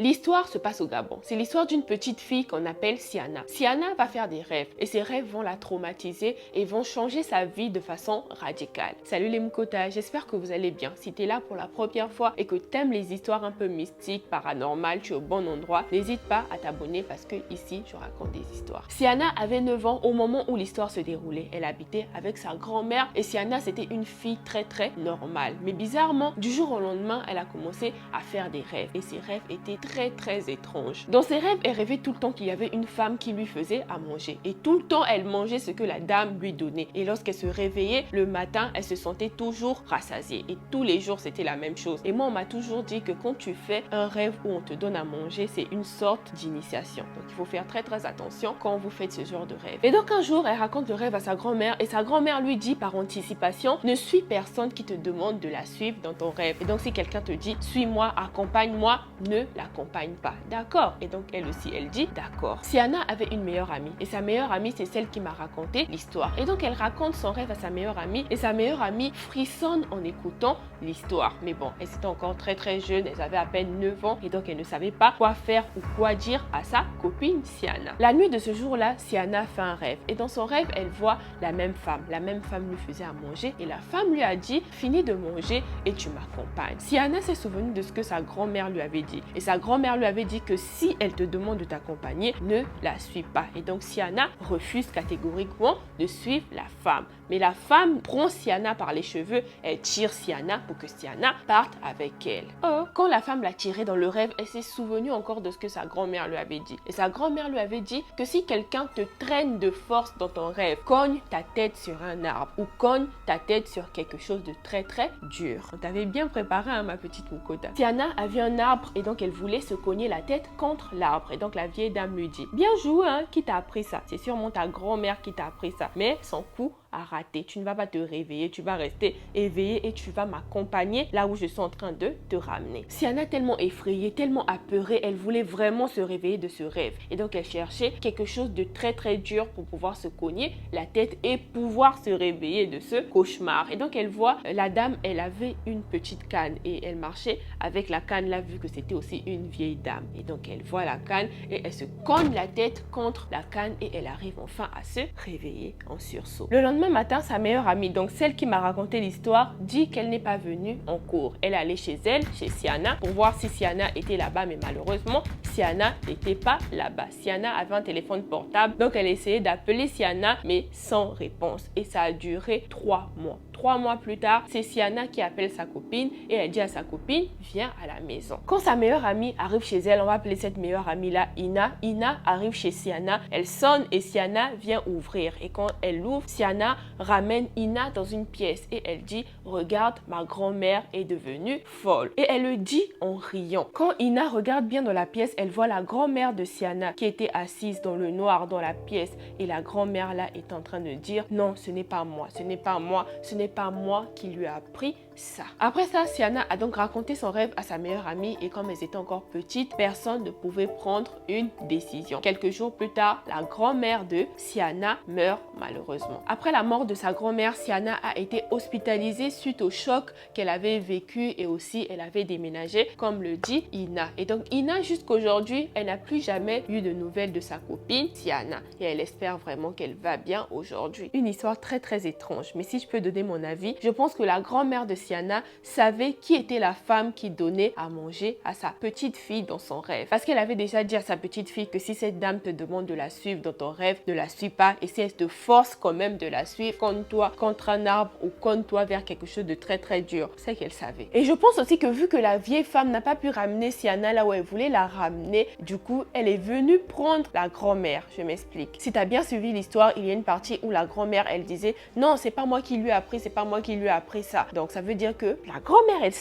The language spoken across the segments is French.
L'histoire se passe au Gabon. C'est l'histoire d'une petite fille qu'on appelle Siana. Siana va faire des rêves et ces rêves vont la traumatiser et vont changer sa vie de façon radicale. Salut les Mukota, j'espère que vous allez bien. Si tu es là pour la première fois et que tu aimes les histoires un peu mystiques, paranormales, tu es au bon endroit, n'hésite pas à t'abonner parce que ici, je raconte des histoires. Siana avait 9 ans au moment où l'histoire se déroulait. Elle habitait avec sa grand-mère et Siana, c'était une fille très normale. Mais bizarrement, du jour au lendemain, elle a commencé à faire des rêves et ces rêves étaient très étranges. Dans ses rêves, elle rêvait tout le temps qu'il y avait une femme qui lui faisait à manger et tout le temps, elle mangeait ce que la dame lui donnait. Et lorsqu'elle se réveillait le matin, elle se sentait toujours rassasiée et tous les jours, c'était la même chose. Et moi, on m'a toujours dit que quand tu fais un rêve où on te donne à manger, c'est une sorte d'initiation. Donc, il faut faire très attention quand vous faites ce genre de rêve. Et donc, un jour, elle raconte le rêve à sa grand-mère et sa grand-mère lui dit par anticipation, ne suis personne qui te demande de la suivre dans ton rêve. Et donc, si quelqu'un te dit, suis-moi, accompagne-moi, ne l'accompagne pas. D'accord? Et donc, elle aussi, elle dit, d'accord. Siana avait une meilleure amie et sa meilleure amie, c'est celle qui m'a raconté l'histoire. Et donc, elle raconte son rêve à sa meilleure amie et sa meilleure amie frissonne en écoutant l'histoire. Mais bon, elle était encore très jeune, elle avait à peine 9 ans et donc elle ne savait pas quoi faire ou quoi dire à sa copine Siana. La nuit de ce jour-là, Siana fait un rêve et dans son rêve, elle voit la même femme. La même femme lui faisait à manger et la femme lui a dit, finis de manger et tu m'accompagnes. Siana s'est souvenue de ce que sa grand-mère lui avait dit et sa grand-mère lui avait dit que si elle te demande de t'accompagner, ne la suis pas. Et donc Siana refuse catégoriquement de suivre la femme. Mais la femme prend Siana par les cheveux, elle tire Siana pour que Siana parte avec elle. Oh, quand la femme l'a tirée dans le rêve, elle s'est souvenue encore de ce que sa grand-mère lui avait dit. Et sa grand-mère lui avait dit que si quelqu'un te traîne de force dans ton rêve, cogne ta tête sur un arbre ou cogne ta tête sur quelque chose de très dur. On t'avait bien préparé, hein, ma petite Mukota. Siana a vu un arbre et donc elle voulait se cogner la tête contre l'arbre. Et donc la vieille dame lui dit, bien joué, hein, qui t'a appris ça? C'est sûrement ta grand-mère qui t'a appris ça. Mais son coup a raté. Tu ne vas pas te réveiller, tu vas rester éveillé et tu vas m'accompagner là où je suis en train de te ramener. Siana, tellement effrayée, tellement apeurée, elle voulait vraiment se réveiller de ce rêve. Et donc elle cherchait quelque chose de très dur pour pouvoir se cogner la tête et pouvoir se réveiller de ce cauchemar. Et donc elle voit la dame, elle avait une petite canne et elle marchait avec la canne là vu que c'était aussi une vieille dame. Et donc elle voit la canne et elle se cogne la tête contre la canne et elle arrive enfin à se réveiller en sursaut. Le lendemain matin, sa meilleure amie, donc celle qui m'a raconté l'histoire, dit qu'elle n'est pas venue en cours. Elle est allée chez elle, chez Siana, pour voir si Siana était là-bas, mais malheureusement, Siana n'était pas là-bas. Siana avait un téléphone portable, donc elle essayait d'appeler Siana, mais sans réponse. Et ça a duré 3 mois. 3 mois plus tard, c'est Siana qui appelle sa copine et elle dit à sa copine, viens à la maison. Quand sa meilleure amie arrive chez elle, on va appeler cette meilleure amie-là Ina. Ina arrive chez Siana, elle sonne et Siana vient ouvrir. Et quand elle ouvre, Siana ramène Ina dans une pièce et elle dit, regarde, ma grand-mère est devenue folle. Et elle le dit en riant. Quand Ina regarde bien dans la pièce, elle voit la grand-mère de Siana qui était assise dans le noir dans la pièce. Et la grand-mère là est en train de dire, non, ce n'est pas moi, ce n'est pas moi, ce n'est pas moi qui lui a appris ça. Après ça, Siana a donc raconté son rêve à sa meilleure amie et comme elles étaient encore petites, personne ne pouvait prendre une décision. Quelques jours plus tard, la grand-mère de Siana meurt malheureusement. Après la mort de sa grand-mère, Siana a été hospitalisée suite au choc qu'elle avait vécu et aussi elle avait déménagé, comme le dit Ina. Et donc Ina, jusqu'aujourd'hui, elle n'a plus jamais eu de nouvelles de sa copine Siana et elle espère vraiment qu'elle va bien aujourd'hui. Une histoire très étrange, mais si je peux donner mon avis, je pense que la grand-mère de Siana savait qui était la femme qui donnait à manger à sa petite fille dans son rêve. Parce qu'elle avait déjà dit à sa petite fille que si cette dame te demande de la suivre dans ton rêve, ne la suis pas. Et si elle te force quand même de la suivre, cogne-toi contre un arbre ou cogne-toi vers quelque chose de très dur. C'est qu'elle savait. Et je pense aussi que vu que la vieille femme n'a pas pu ramener Siana là où elle voulait la ramener, du coup, elle est venue prendre la grand-mère. Je m'explique. Si tu as bien suivi l'histoire, il y a une partie où la grand-mère, elle disait, non, c'est pas moi qui lui ai appris, c'est pas moi qui lui ai appris ça. Donc ça veut dire que la grand-mère, elle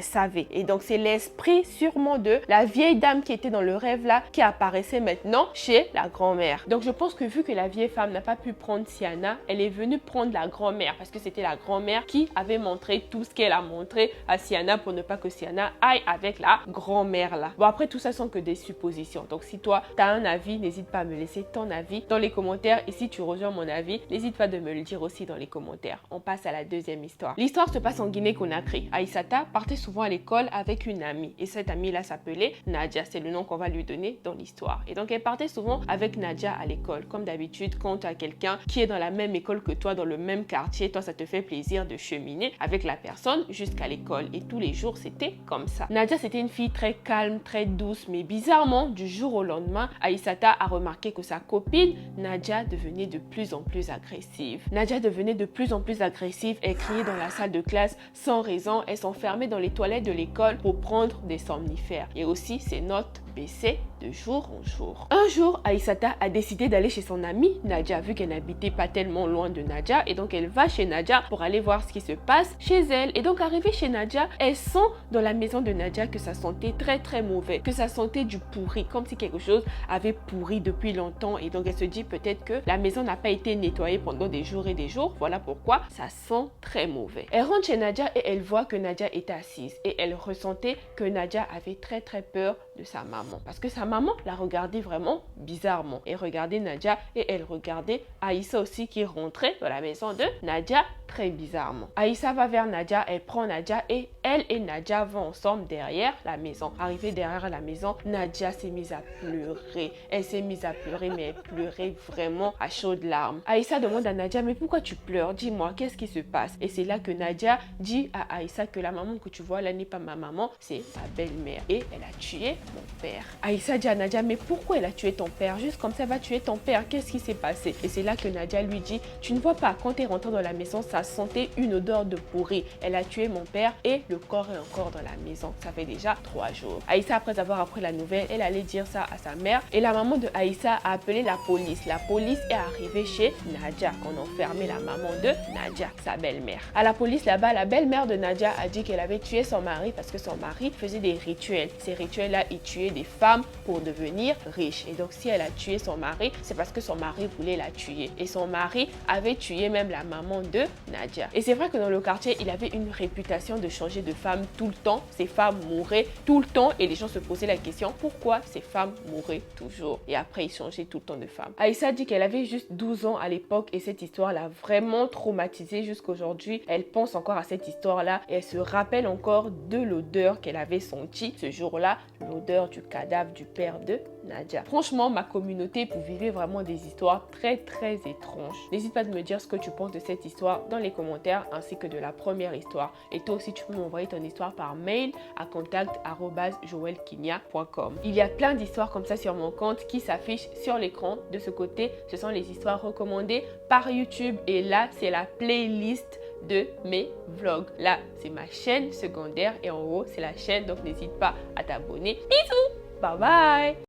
savait. Et donc c'est l'esprit sûrement de la vieille dame qui était dans le rêve là, qui apparaissait maintenant chez la grand-mère. Donc je pense que vu que la vieille femme n'a pas pu prendre Siana, elle est venue prendre la grand-mère parce que c'était la grand-mère qui avait montré tout ce qu'elle a montré à Siana pour ne pas que Siana aille avec la grand-mère là. Bon après tout ça sont que des suppositions. Donc si toi tu as un avis, n'hésite pas à me laisser ton avis dans les commentaires et si tu rejoins mon avis, n'hésite pas de me le dire aussi dans les commentaires. On passe passe à la deuxième histoire. L'histoire se passe en Guinée-Conakry. Aïssata partait souvent à l'école avec une amie et cette amie-là s'appelait Nadia, c'est le nom qu'on va lui donner dans l'histoire. Et donc elle partait souvent avec Nadia à l'école. Comme d'habitude, quand tu as quelqu'un qui est dans la même école que toi, dans le même quartier, toi ça te fait plaisir de cheminer avec la personne jusqu'à l'école. Et tous les jours, c'était comme ça. Nadia, c'était une fille très calme, très douce, mais bizarrement, du jour au lendemain, Aïssata a remarqué que sa copine, Nadia, devenait de plus en plus agressive. Nadia devenait de plus en plus agressive, elle criait dans la salle de classe sans raison, elle s'enfermait dans les toilettes de l'école pour prendre des somnifères. Et aussi, ses notes baissaient de jour en jour. Un jour, Aïssata a décidé d'aller chez son amie Nadia, vu qu'elle n'habitait pas tellement loin de Nadia, et donc elle va chez Nadia pour aller voir ce qui se passe chez elle. Et donc arrivée chez Nadia, elle sent dans la maison de Nadia que ça sentait très très mauvais, que ça sentait du pourri, comme si quelque chose avait pourri depuis longtemps. Et donc elle se dit peut-être que la maison n'a pas été nettoyée pendant des jours et des jours, voilà pourquoi ça sent très mauvais. Elle rentre chez Nadia et elle voit que Nadia est assise et elle ressentait que Nadia avait très très peur de sa maman, parce que sa maman la regardait vraiment bizarrement. Elle regardait Nadia et elle regardait Aïssa aussi qui rentrait dans la maison de Nadia très bizarrement. Aïssa va vers Nadia, elle prend Nadia et elle et Nadia vont ensemble derrière la maison. Arrivée derrière la maison, Nadia s'est mise à pleurer. Elle s'est mise à pleurer, mais elle pleurait vraiment à chaudes larmes. Aïssa demande à Nadia, mais pourquoi tu pleures? Dis-moi, qu'est-ce qui se passe? Et c'est là que Nadia dit à Aïssa que la maman que tu vois là n'est pas ma maman, c'est ma belle-mère. Et elle a tué mon père. Aïssa dit à Nadia, mais pourquoi elle a tué ton père? Juste comme ça, elle va tuer ton père. Qu'est-ce qui s'est passé? Et c'est là que Nadia lui dit, tu ne vois pas, quand tu es rentrée dans la maison, ça sentait une odeur de pourri. Elle a tué mon père et le corps est encore dans la maison. Ça fait déjà 3 jours. Aïssa, après avoir appris la nouvelle, elle allait dire ça à sa mère et la maman de Aïssa a appelé la police. La police est arrivée chez Nadia. On a enfermé la maman de Nadia, sa belle-mère. À la police là-bas, la belle-mère de Nadia a dit qu'elle avait tué son mari parce que son mari faisait des rituels. Ces rituels-là, il tuait des femmes pour devenir riche. Et donc, si elle a tué son mari, c'est parce que son mari voulait la tuer. Et son mari avait tué même la maman de Nadia. Et c'est vrai que dans le quartier, il avait une réputation de changer de femme tout le temps. Ces femmes mouraient tout le temps et les gens se posaient la question, pourquoi ces femmes mouraient toujours? Et après, il changeait tout le temps de femme. Aïssa dit qu'elle avait juste 12 ans à l'époque et cette histoire l'a vraiment traumatisée jusqu'à aujourd'hui. Elle pense encore à cette histoire-là et elle se rappelle encore de l'odeur qu'elle avait sentie ce jour-là, l'odeur du cadavre du père de Nadia. Franchement, ma communauté, vous vivez vraiment des histoires très très étranges. N'hésite pas de me dire ce que tu penses de cette histoire dans les commentaires ainsi que de la première histoire. Et toi aussi, tu peux m'envoyer ton histoire par mail à contact@joelkinia.com. Il y a plein d'histoires comme ça sur mon compte qui s'affichent sur l'écran. De ce côté, ce sont les histoires recommandées par YouTube et là, c'est la playlist de mes vlogs. Là, c'est ma chaîne secondaire et en haut, c'est la chaîne, donc n'hésite pas à t'abonner. Bisous, bye bye.